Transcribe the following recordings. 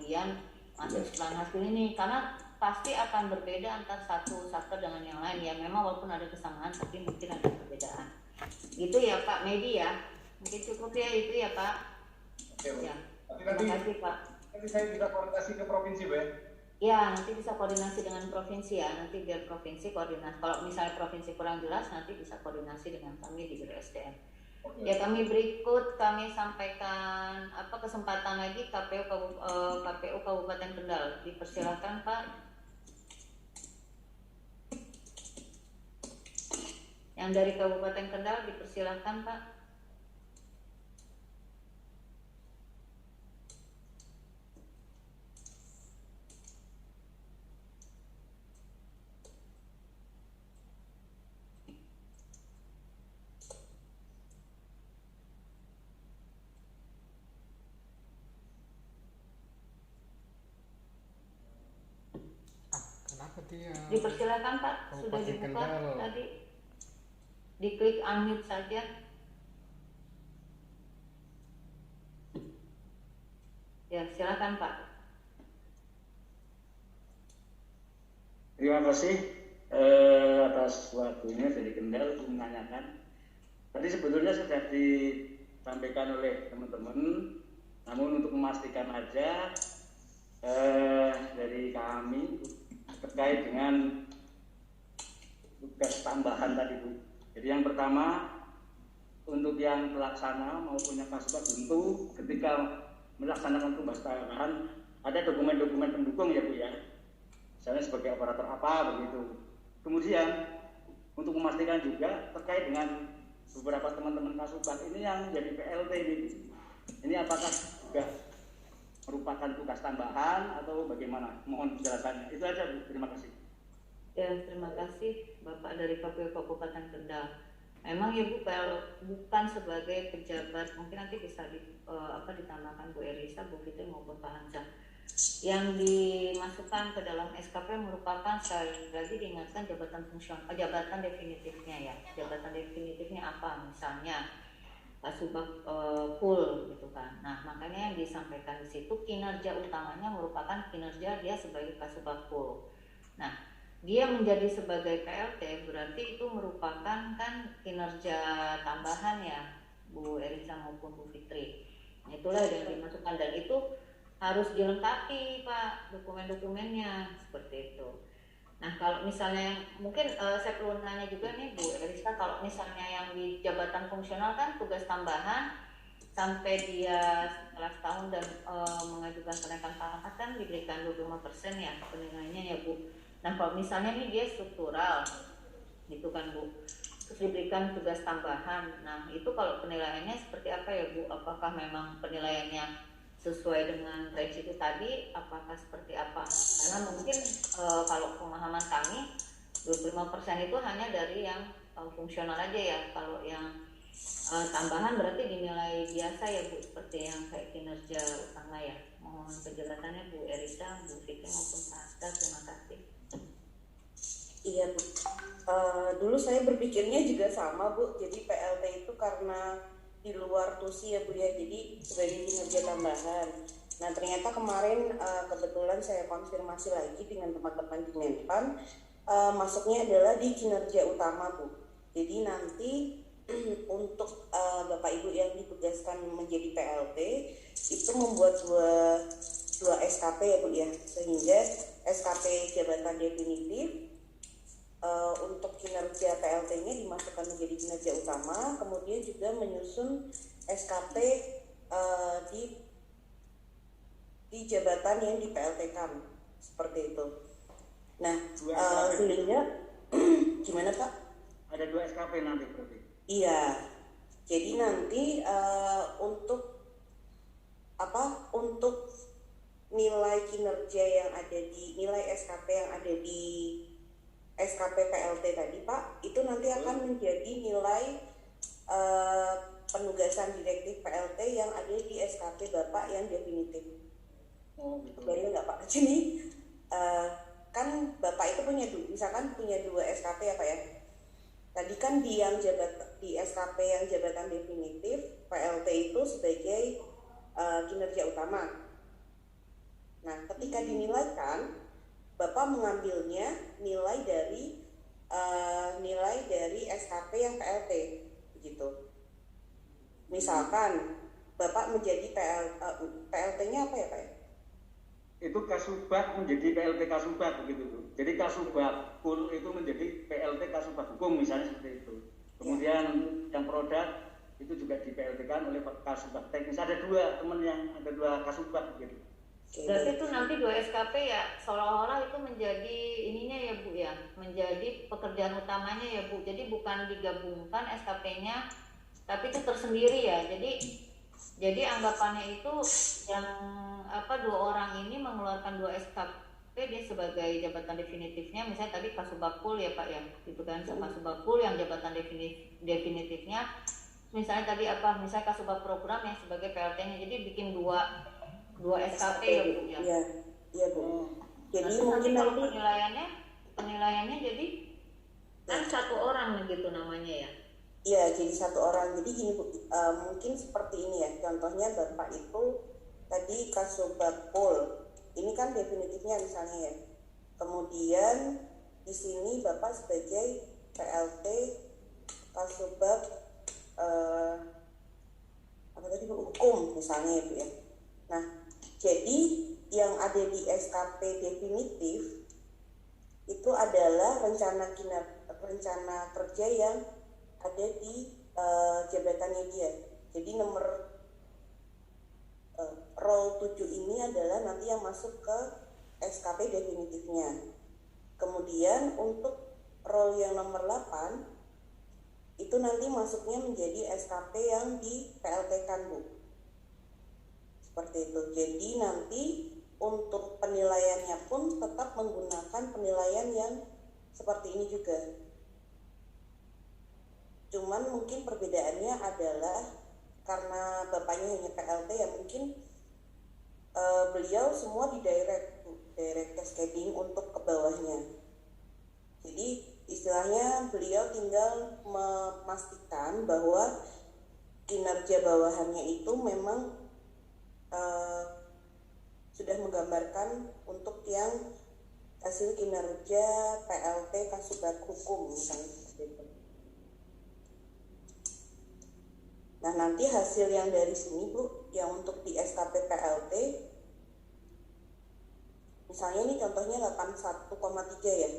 kemudian masuk setelah hasil ini, karena pasti akan berbeda antara satu satker dengan yang lain ya. Memang walaupun ada kesamaan tapi mungkin ada perbedaan. Gitu ya Pak Medi ya. Mungkin cukup ya itu ya Pak. Oke, Bu. Ya. Terima kasih Pak. Nanti saya bisa koordinasi ke provinsi, Bu ya? Ya, nanti bisa koordinasi dengan provinsi ya. Nanti biar provinsi koordinasi. Kalau misalnya provinsi kurang jelas, nanti bisa koordinasi dengan kami di Biro SDM. Ya, kami berikut kami sampaikan kesempatan lagi KPU Kabupaten Kendal. Dipersilakan Pak. Yang dari Kabupaten Kendal dipersilakan Pak. Kenapa dia? Dipersilakan Pak, sudah dibuka tadi. Diklik unmute saja. Ya, silakan Pak. Terima kasih atas waktunya dari Kendal untuk menanyakan. Tadi sebetulnya sudah disampaikan oleh teman-teman, namun untuk memastikan aja dari kami terkait dengan tugas tambahan tadi Bu. Jadi yang pertama untuk yang pelaksana maupun yang kasubag tentu ketika melaksanakan tugas tambahan ada dokumen-dokumen pendukung ya Bu ya. Misalnya sebagai operator apa begitu. Kemudian untuk memastikan juga terkait dengan beberapa teman-teman kasubag ini yang jadi PLT ini apakah juga merupakan tugas tambahan atau bagaimana? Mohon penjelasannya. Itu aja Bu. Terima kasih. Ya, terima kasih Bapak dari KPU Kabupaten Kendal. Memang ya Bu, bukan sebagai pejabat, mungkin nanti bisa ditambahkan Bu Erisa, Bu Fitri maupun Pak Hansa. Yang dimasukkan ke dalam SKP merupakan sekali lagi diingatkan jabatan fungsional, jabatan definitifnya ya. Jabatan definitifnya apa? Misalnya kasubag full gitu kan. Nah, makanya yang disampaikan di situ kinerja utamanya merupakan kinerja dia sebagai kasubag full. Nah, dia menjadi sebagai PLT berarti itu merupakan kan kinerja tambahan ya Bu Erisa maupun Bu Fitri. Nah, itulah yang dimasukkan dan itu harus dilengkapi Pak dokumen-dokumennya seperti itu. Nah, kalau misalnya mungkin saya perlu nanya juga nih Bu Erisa, kalau misalnya yang di jabatan fungsional kan tugas tambahan sampai dia setelah setahun dan mengajukan kenaikan pangkat kan diberikan 25% ya penilaiannya ya Bu. Nah, kalau misalnya nih dia struktural gitu kan Bu, terus diberikan tugas tambahan. Nah, itu kalau penilaiannya seperti apa ya Bu? Apakah memang penilaiannya sesuai dengan range itu tadi, apakah seperti apa? Karena mungkin kalau pemahaman kami 25% itu hanya dari yang fungsional aja ya. Kalau yang tambahan berarti dinilai biasa ya Bu, seperti yang kayak kinerja utama ya. Mohon penjelasannya Bu Erisa, Bu Fitri maupun Pak Asta. Terima kasih. Iya Bu, dulu saya berpikirnya juga sama Bu, jadi PLT itu karena di luar TUSI ya Bu ya, jadi sebagai kinerja tambahan. Nah ternyata kemarin kebetulan saya konfirmasi lagi dengan teman-teman di Menpan, masuknya adalah di kinerja utama Bu. Jadi nanti untuk Bapak Ibu yang ditugaskan menjadi PLT itu membuat dua SKP ya Bu ya, sehingga SKP jabatan definitif untuk kinerja PLT-nya dimasukkan menjadi kinerja utama, kemudian juga menyusun SKP di jabatan yang di PLT-kan seperti itu. Nah, sehingga gimana Pak? Ada 2 SKP nanti berarti. Iya, jadi nanti untuk nilai kinerja yang ada di nilai SKP yang ada di SKP PLT tadi Pak, itu nanti akan menjadi nilai penugasan direktif PLT yang ada di SKP Bapak yang definitif. Oh gitu. Baru nggak Pak? Jadi kan Bapak itu misalkan punya 2 SKP ya Pak ya. Tadi kan di SKP yang jabatan definitif PLT itu sebagai kinerja utama. ketika dinilaikan, Bapak mengambilnya nilai dari SKP yang PLT, begitu. Misalkan Bapak menjadi PLT-nya apa ya Pak? Itu Kasubag menjadi PLT Kasubag begitu Bu. Jadi Kasubag full itu menjadi PLT Kasubag Hukum misalnya seperti itu. Kemudian yang produk itu juga di PLT-kan oleh Kasubag Teknis. Ada dua Kasubag gitu. Berarti itu nanti 2 SKP ya seolah-olah itu menjadi ininya ya Bu ya, menjadi pekerjaan utamanya ya Bu. Jadi bukan digabungkan SKP-nya, tapi itu tersendiri ya. Jadi anggapannya itu yang 2 orang ini mengeluarkan 2 SKP dia sebagai jabatan definitifnya, misalnya tadi Kasubagpul ya Pak ya, gitu kan, Kasubagpul yang jabatan definitifnya, misalnya tadi misalnya Kasubag program yang sebagai PLT-nya, jadi bikin dua SKP ya Bu ya. Iya Bu. Jadi mungkin mungkin kalau nanti penilaiannya jadi kan 1 orang gitu namanya ya. iya jadi 1 orang. Jadi gini Bu, mungkin seperti ini ya. Contohnya Bapak itu tadi Kasubagpul. Ini kan definitifnya misalnya ya. Kemudian di sini Bapak sebagai PLT Kasubag hukum misalnya itu ya. Nah, jadi yang ada di SKP definitif itu adalah rencana kerja yang ada di jabatannya dia. Jadi nomor roll 7 ini adalah nanti yang masuk ke SKP definitifnya. Kemudian untuk roll yang nomor 8 itu nanti masuknya menjadi SKP yang di PLT-kan Bu. Seperti itu. Jadi nanti untuk penilaiannya pun tetap menggunakan penilaian yang seperti ini juga. Cuman mungkin perbedaannya adalah karena bapaknya hanya PLT ya mungkin beliau semua di direct cascading untuk ke bawahnya. Jadi istilahnya beliau tinggal memastikan bahwa kinerja bawahannya itu memang sudah menggambarkan untuk yang hasil kinerja PLT Kasubag Hukum misalnya seperti itu. Nah nanti hasil yang dari sini Bu, yang untuk di SKP PLT, misalnya ini contohnya 81,3 ya.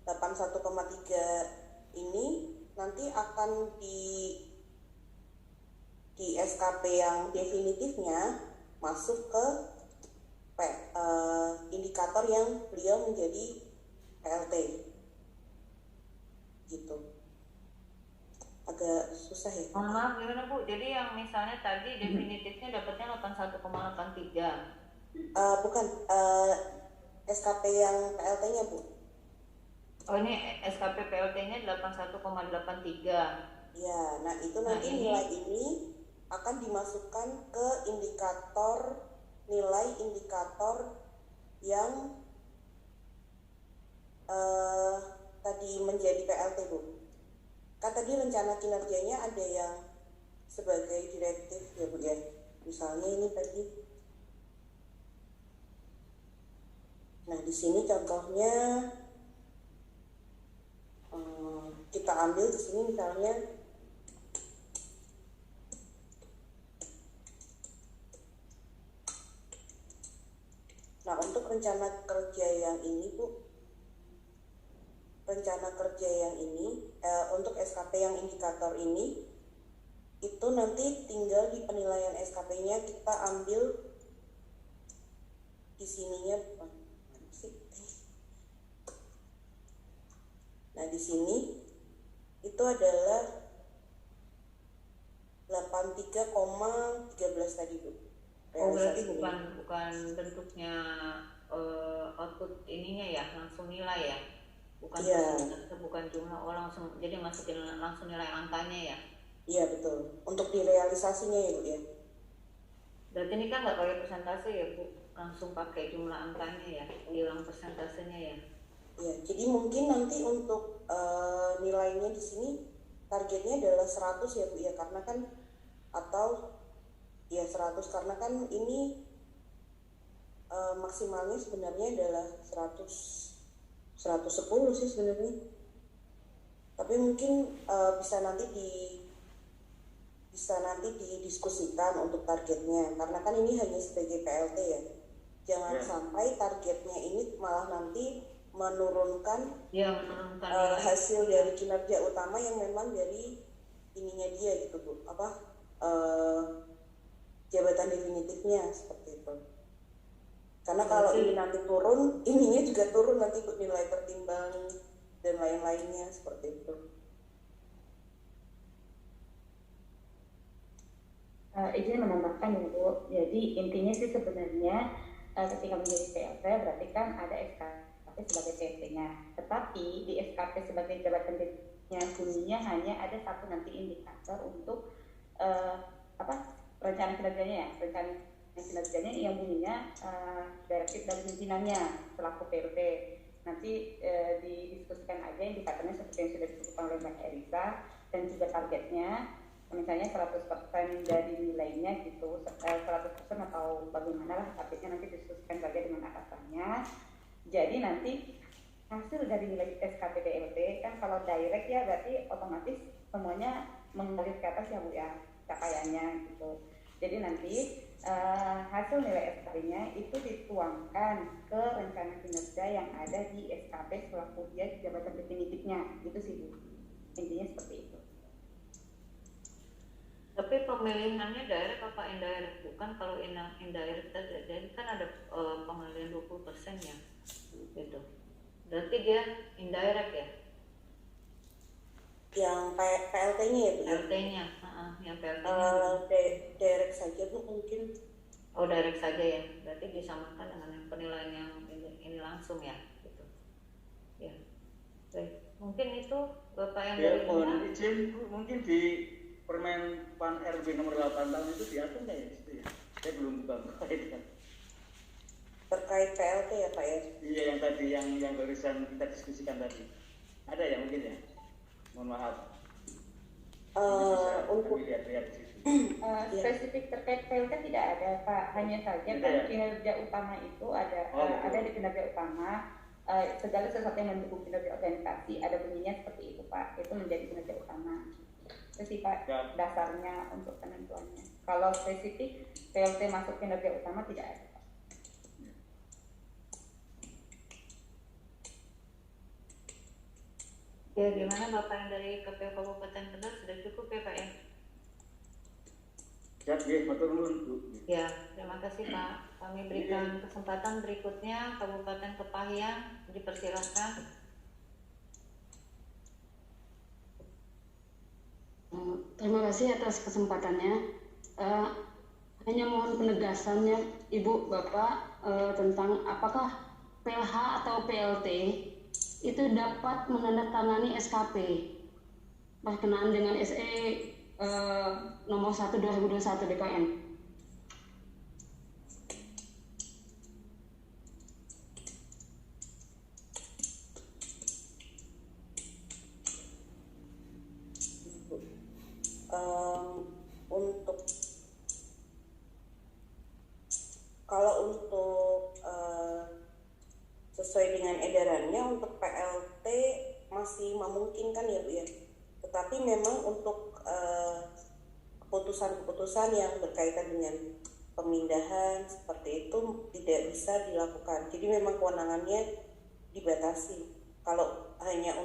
81,3 ini nanti akan di SKP yang definitifnya masuk ke indikator yang beliau menjadi PLT gitu. Agak susah ya. Mohon maaf gimana Bu, jadi yang misalnya tadi definitifnya dapatnya 81,83. Bukan SKP yang PLT-nya Bu. Oh ini SKP PLT-nya 81,83. Ya, nah itu nanti nilai ini akan dimasukkan ke nilai indikator yang tadi menjadi PLT Bu. Kan tadi rencana kinerjanya ada yang sebagai direktif ya Bu ya. Misalnya ini tadi. Nah di sini contohnya kita ambil di sini misalnya nah untuk rencana kerja yang ini Bu, rencana kerja yang ini untuk SKP yang indikator ini itu nanti tinggal di penilaian SKP-nya kita ambil di sininya nah di sini itu adalah 83,13 tadi Bu. Oh berarti bukan bentuknya output ininya ya, langsung nilai ya, bukan bukan jumlah langsung, jadi masukin langsung nilai angkanya ya. Iya betul, untuk direalisasinya ya Bu ya. Berarti ini kan nggak pakai persentase ya Bu, langsung pakai jumlah angkanya ya, hilang persentasenya ya. Ya, jadi mungkin nanti untuk nilainya di sini targetnya adalah 100 ya Bu ya, karena kan atau ya 100 karena kan ini maksimalnya sebenarnya adalah 110 sih sebenarnya. Tapi mungkin bisa nanti didiskusikan untuk targetnya, karena kan ini hanya sebagai PLT ya. Jangan sampai targetnya ini malah nanti menurunkan hasil dari kinerja utama yang memang dari ininya dia gitu Bu, jabatan definitifnya seperti itu. Karena kalau ini nanti turun, ininya juga turun nanti nilai pertimbang dan lain-lainnya seperti itu. Izin menambahkan ya Bu, jadi intinya sih sebenarnya ketika menjadi PLT berarti kan ada SKP sebagai PLT-nya, tetapi di SKP sebagai jabatan definitifnya bunyinya hanya ada satu nanti indikator untuk rencana kinerjanya yang bunyinya direktif dari pimpinannya selaku PLT. Nanti didiskusikan aja indikatornya seperti yang sudah disebutkan oleh Mbak Erisa, dan juga targetnya misalnya 100% dari nilainya gitu, 100% atau bagaimana lah, targetnya nanti diskusikan saja dengan atasannya. Jadi nanti hasil dari nilai SKP DLT kan kalau direct ya berarti otomatis semuanya mengalir ke atas ya Bu ya, capaiannya gitu. Jadi nanti hasil nilai SKP-nya itu dituangkan ke rencana kinerja yang ada di SKP selaku dia jabatan definitifnya, gitu sih Bu. Intinya seperti itu. Tapi pemilihannya direct apa indirect? Bukan kalau indirect jadi kan ada pemilihan 20% ya gitu. Berarti dia indirect ya? Yang PLT-nya ya Bu? PLT-nya, yang PLT-nya direct saja Bu mungkin. Oh direct saja ya, berarti disamakan dengan yang penilaian yang ini langsung ya gitu. Ya, baik. Mungkin itu Bapak yang ya, mohon izin mungkin di Permen PAN RB nomor 8 tahun itu diatur nggak ya situ ya? Saya belum buka itu kan. Terkait PLT ya Pak ya? Iya yang tadi yang barusan kita diskusikan tadi. Ada ya mungkin ya? Mohon maaf. Untuk lihat di situ. Spesifik terkait PLT tidak ada Pak, hanya saja kan kinerja utama itu ada di kinerja utama. Segala sesuatu yang mendukung kinerja organisasi ada bunyinya seperti itu Pak, itu menjadi kinerja utama. Itu sih Pak dasarnya untuk penentuannya. Kalau spesifik PLT masuk kinerja utama tidak ada Pak. Ya gimana Bapak yang dari KPU Kabupaten Kendal sudah cukup ya Pak ya? Siap ya, matur nuwun Bu. Ya, terima kasih Pak. Kami berikan kesempatan berikutnya Kabupaten Kepahyang, dipersilakan. Terima kasih atas kesempatannya. Hanya mohon penegasannya Ibu Bapak tentang apakah PLH atau PLT itu dapat menandatangani SKP berkenaan dengan SE nomor 1 2021 DKN. Untuk sesuai dengan edarannya untuk PLT masih memungkinkan ya Bu ya. Tetapi memang untuk keputusan-keputusan yang berkaitan dengan pemindahan seperti itu tidak bisa dilakukan. Jadi memang kewenangannya dibatasi. Kalau hanya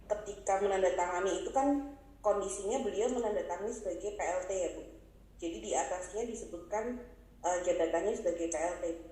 ketika menandatangani itu kan kondisinya beliau menandatangani sebagai PLT ya Bu. Jadi di atasnya disebutkan jabatannya sebagai PLT.